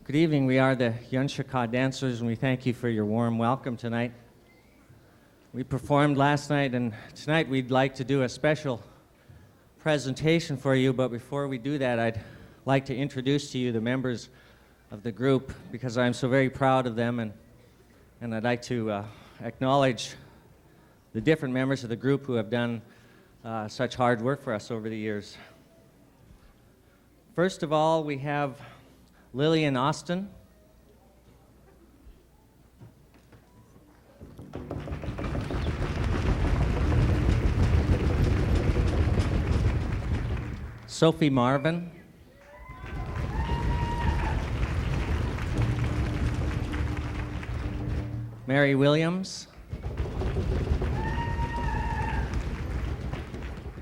Good evening. We are the Shuka dancers, and we thank you for your warm welcome tonight. We performed last night, and tonight we'd like to do a special presentation for you, but before we do that, I'd like to introduce to you the members of the group, because I'm so very proud of them, and I'd like to acknowledge the different members of the group who have done such hard work for us over the years. First of all, we have Lillian Austin. Sophie Marvin. Mary Williams.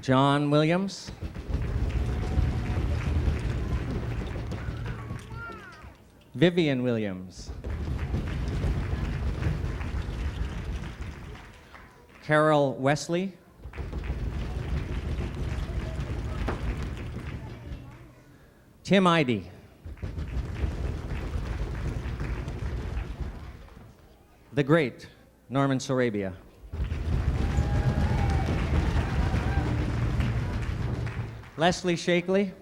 John Williams. Vivian Williams. Carol Wesley. Tim Idy. The great Norman Sarabia. Leslie Shakely.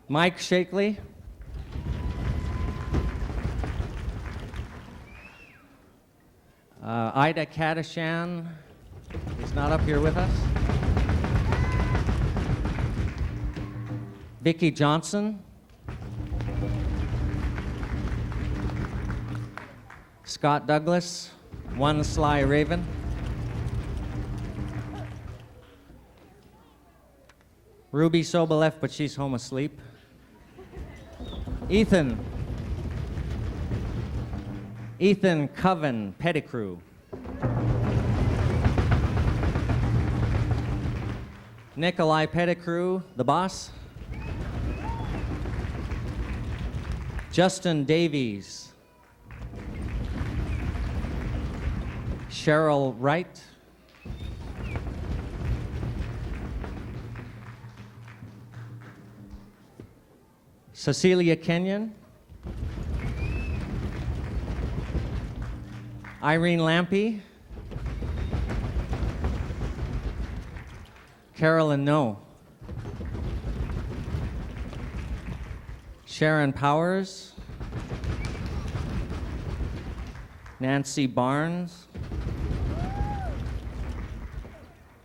Mike Shakely. Ida Kadashan is not up here with us. Vicki Johnson. Scott Douglas, One Sly Raven. Ruby Soboleff, but she's home asleep. Ethan Coven Pettigrew. Nikolai Pettigrew, the boss. Justin Davies. Cheryl Wright. Cecilia Kenyon. Irene Lampy. Carolyn No. Sharon Powers. Nancy Barnes.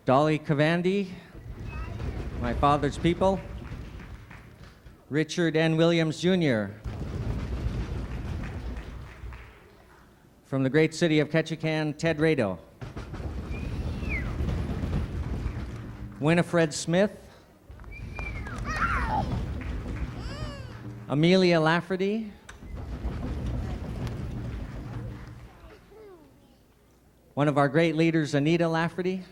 Dolly Cavandi. My Father's People. Richard N. Williams, Jr. From the great city of Ketchikan, Ted Rado. Winifred Smith. Amelia Lafferty. One of our great leaders, Anita Lafferty.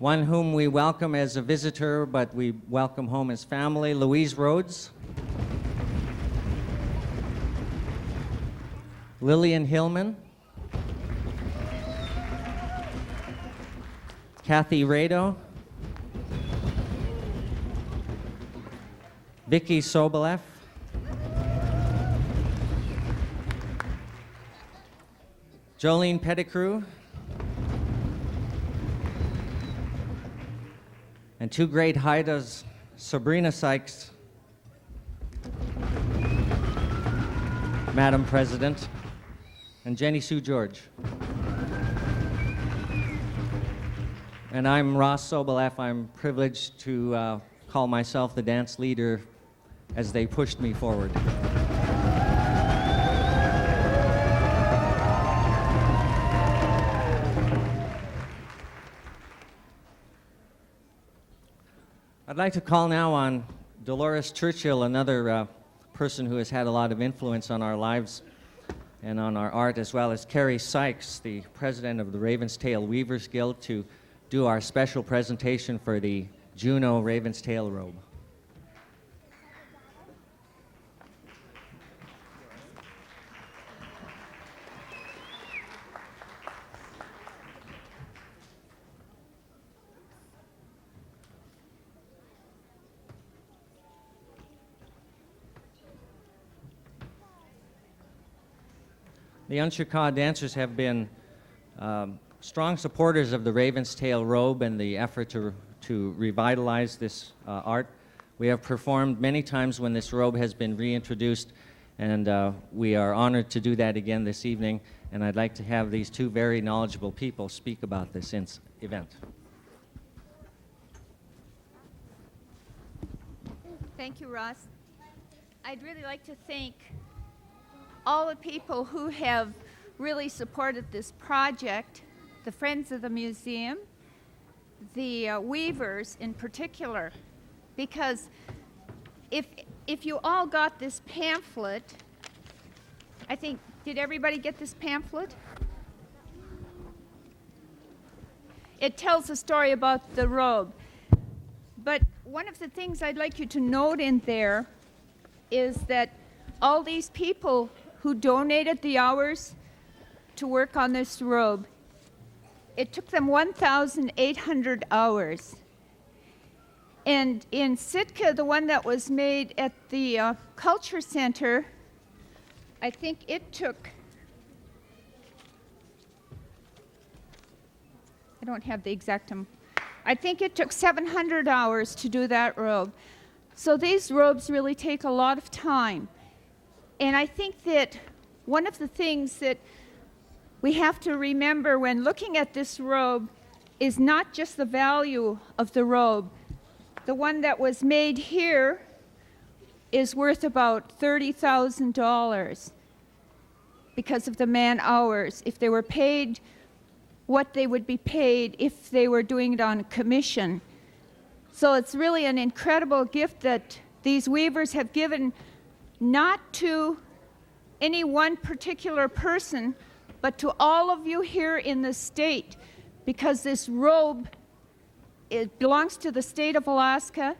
One whom we welcome as a visitor, but we welcome home as family, Louise Rhodes. Lillian Hillman. Kathy Rado. Vicki Soboleff. Jolene Pettigrew. And two great Haidas, Sabrina Sykes, Madam President, and Jenny Sue George. And I'm Ross Soboleff. I'm privileged to call myself the dance leader as they pushed me forward. I'd like to call now on Dolores Churchill, another person who has had a lot of influence on our lives and on our art, as well as Carrie Sykes, the president of the Raven's Tail Weavers Guild, to do our special presentation for the Juno Raven's Tail robe. The Shuka dancers have been strong supporters of the Raven's Tail robe and the effort to revitalize this art. We have performed many times when this robe has been reintroduced, and we are honored to do that again this evening. And I'd like to have these two very knowledgeable people speak about this event. Thank you, Ross. I'd really like to thank all the people who have really supported this project, the Friends of the Museum, the weavers in particular, because if you all got this pamphlet, I think, did everybody get this pamphlet? It tells a story about the robe. But one of the things I'd like you to note in there is that all these people who donated the hours to work on this robe, it took them 1,800 hours. And in Sitka, the one that was made at the Culture Center, I think it took, I don't have the exact, I think it took 700 hours to do that robe. So these robes really take a lot of time. And I think that one of the things that we have to remember when looking at this robe is not just the value of the robe. The one that was made here is worth about $30,000 because of the man hours. If they were paid what they would be paid if they were doing it on commission. So it's really an incredible gift that these weavers have given, not to any one particular person, but to all of you here in the state, because this robe, it belongs to the state of Alaska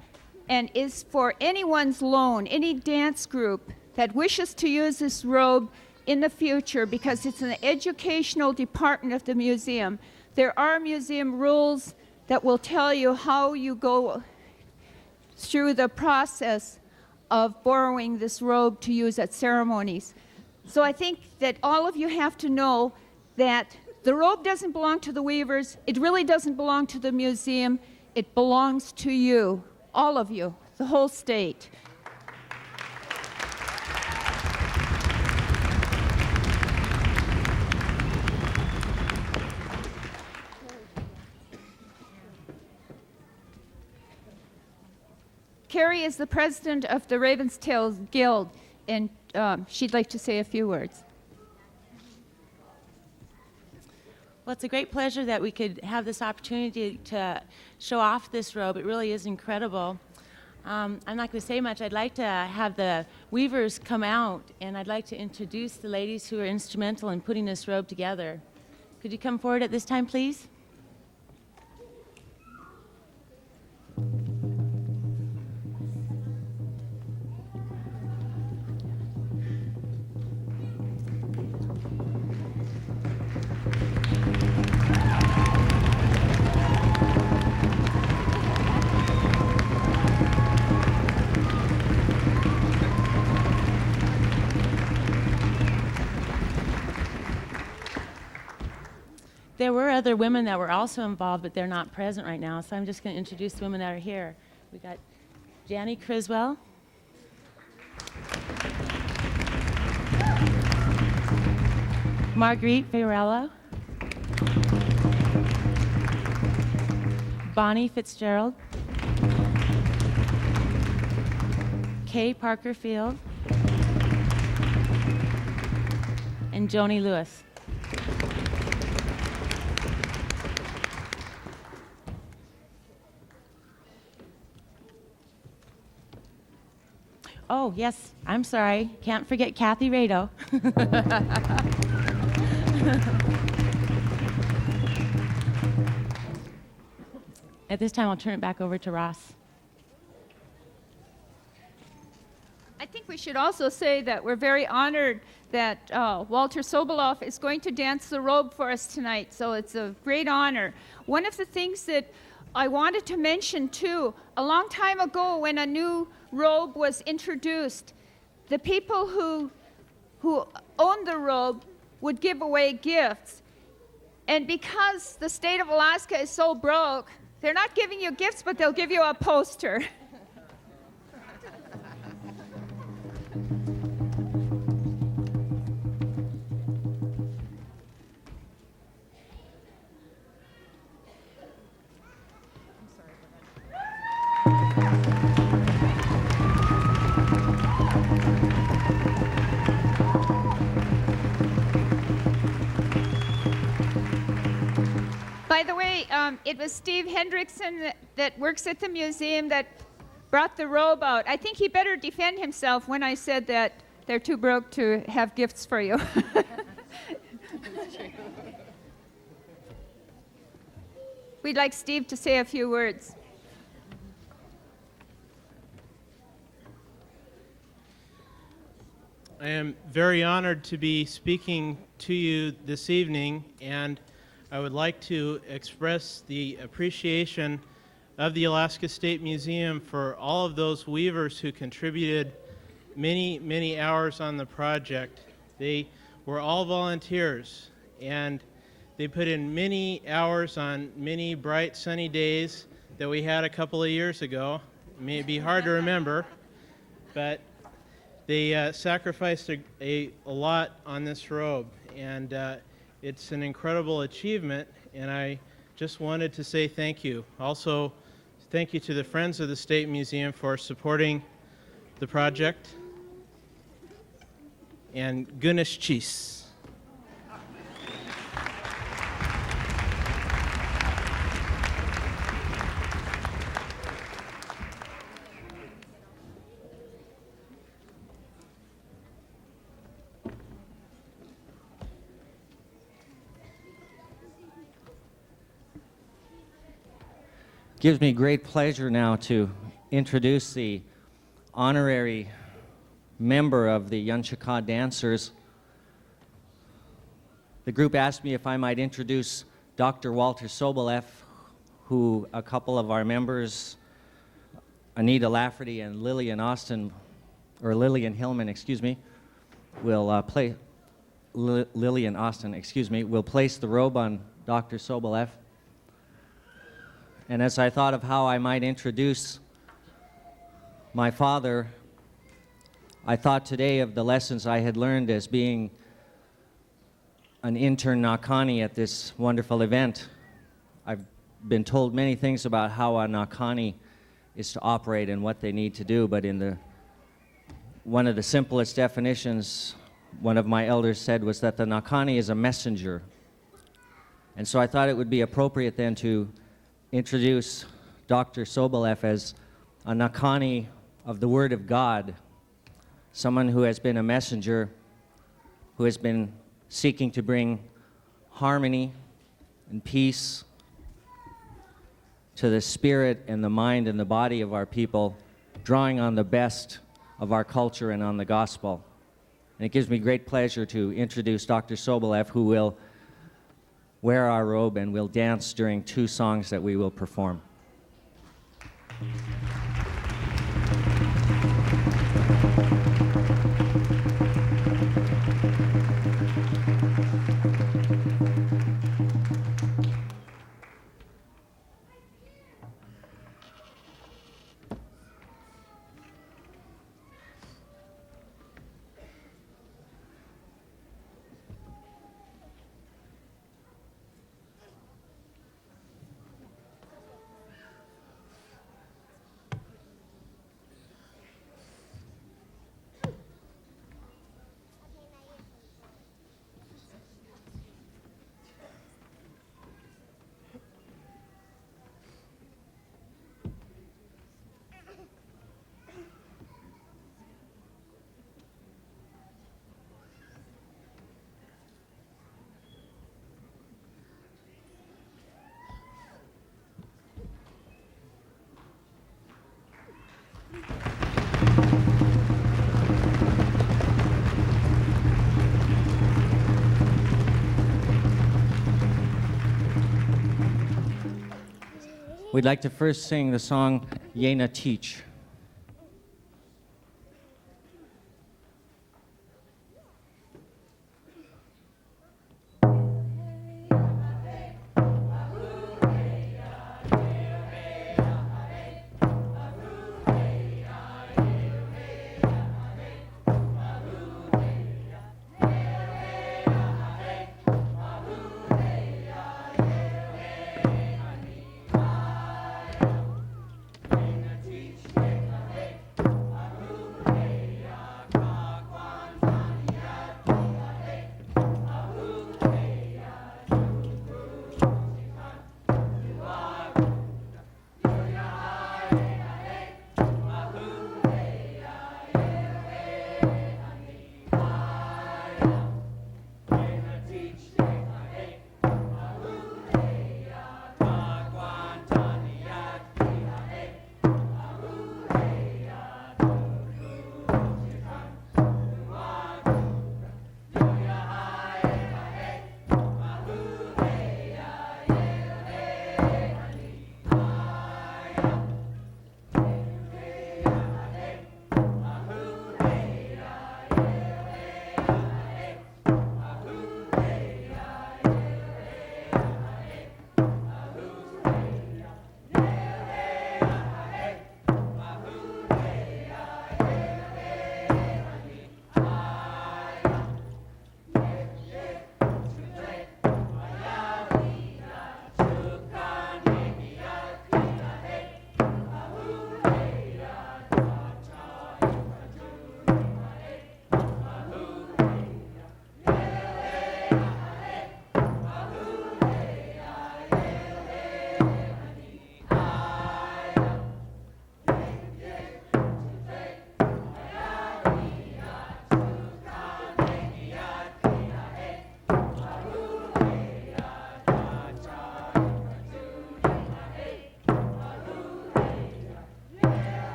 and is for anyone's loan, any dance group that wishes to use this robe in the future, because it's an educational department of the museum. There are museum rules that will tell you how you go through the process of borrowing this robe to use at ceremonies. So I think that all of you have to know that the robe doesn't belong to the weavers. It really doesn't belong to the museum. It belongs to you, all of you, the whole state. Carrie is the president of the Raven's Tail Guild, and she'd like to say a few words. Well, it's a great pleasure that we could have this opportunity to show off this robe. It really is incredible. I'm not going to say much. I'd like to have the weavers come out, and I'd like to introduce the ladies who are instrumental in putting this robe together. Could you come forward at this time, please? There were other women that were also involved, but they're not present right now, so I'm just going to introduce the women that are here. We got Janny Criswell, Marguerite Fiorello, Bonnie Fitzgerald, Kay Parker Field, and Joni Lewis. Oh, yes, I'm sorry. Can't forget Kathy Rado. At this time, I'll turn it back over to Ross. I think we should also say that we're very honored that Walter Sobolov is going to dance the robe for us tonight, so it's a great honor. One of the things that I wanted to mention, too, a long time ago when a new robe was introduced, the people who owned the robe would give away gifts. And because the state of Alaska is so broke, they're not giving you gifts, but they'll give you a poster. By the way, it was Steve Hendrickson that works at the museum that brought the robe out. I think he better defend himself when I said that they're too broke to have gifts for you. We'd like Steve to say a few words. I am very honored to be speaking to you this evening, and I would like to express the appreciation of the Alaska State Museum for all of those weavers who contributed many, many hours on the project. They were all volunteers, and they put in many hours on many bright, sunny days that we had a couple of years ago. It may be hard to remember, but they sacrificed a lot on this robe, and it's an incredible achievement, and I just wanted to say thank you. Also, thank you to the Friends of the State Museum for supporting the project, and Gunesh Cheese. Gives me great pleasure now to introduce the honorary member of the Shuka dancers. The group asked me if I might introduce Dr. Walter Soboleff, who a couple of our members, Anita Lafferty and Lillian Hillman, will Lillian Austin, will place the robe on Dr. Soboleff. And as I thought of how I might introduce my father, I thought today of the lessons I had learned as being an intern Nakani at this wonderful event. I've been told many things about how a Nakani is to operate and what they need to do, but one of the simplest definitions one of my elders said was that the Nakani is a messenger. And so I thought it would be appropriate then to introduce Dr. Soboleff as a Nakani of the Word of God, someone who has been a messenger, who has been seeking to bring harmony and peace to the spirit and the mind and the body of our people, drawing on the best of our culture and on the gospel. And it gives me great pleasure to introduce Dr. Soboleff, who will wear our robe and will dance during 2 songs that we will perform. We'd like to first sing the song Yena Teach.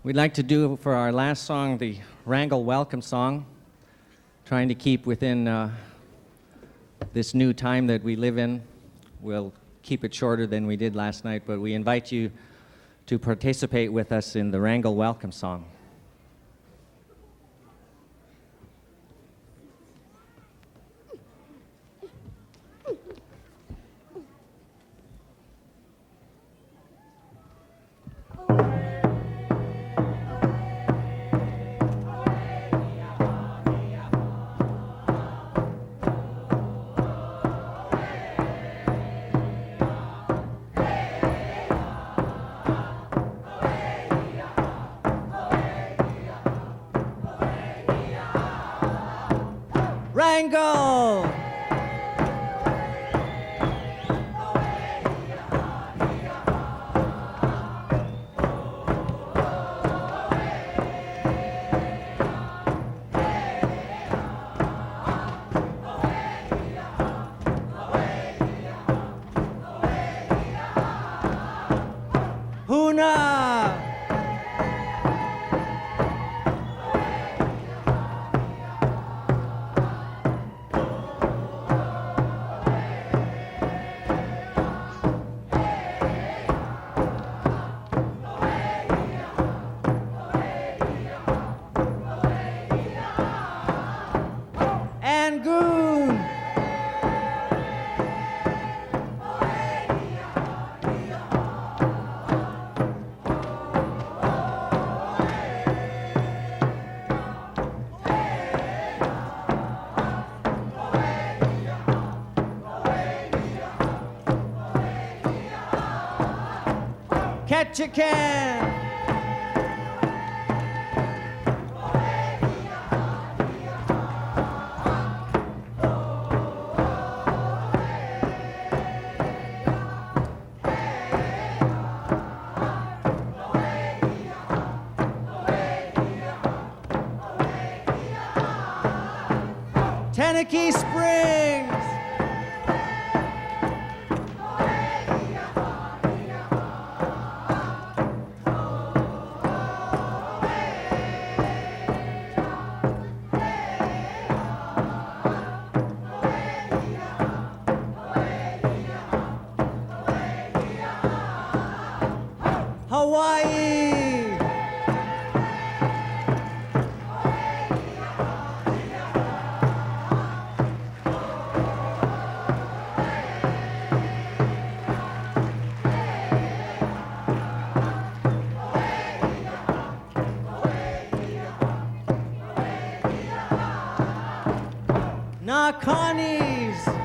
We'd like to do for our last song the Wrangell Welcome Song, trying to keep within this new time that we live in. We'll keep it shorter than we did last night, but we invite you to participate with us in the Wrangell Welcome Song. Wrangell! Huna! Angoon! Ketchikan! Tenakee Springs! Hawaii! Nakanis!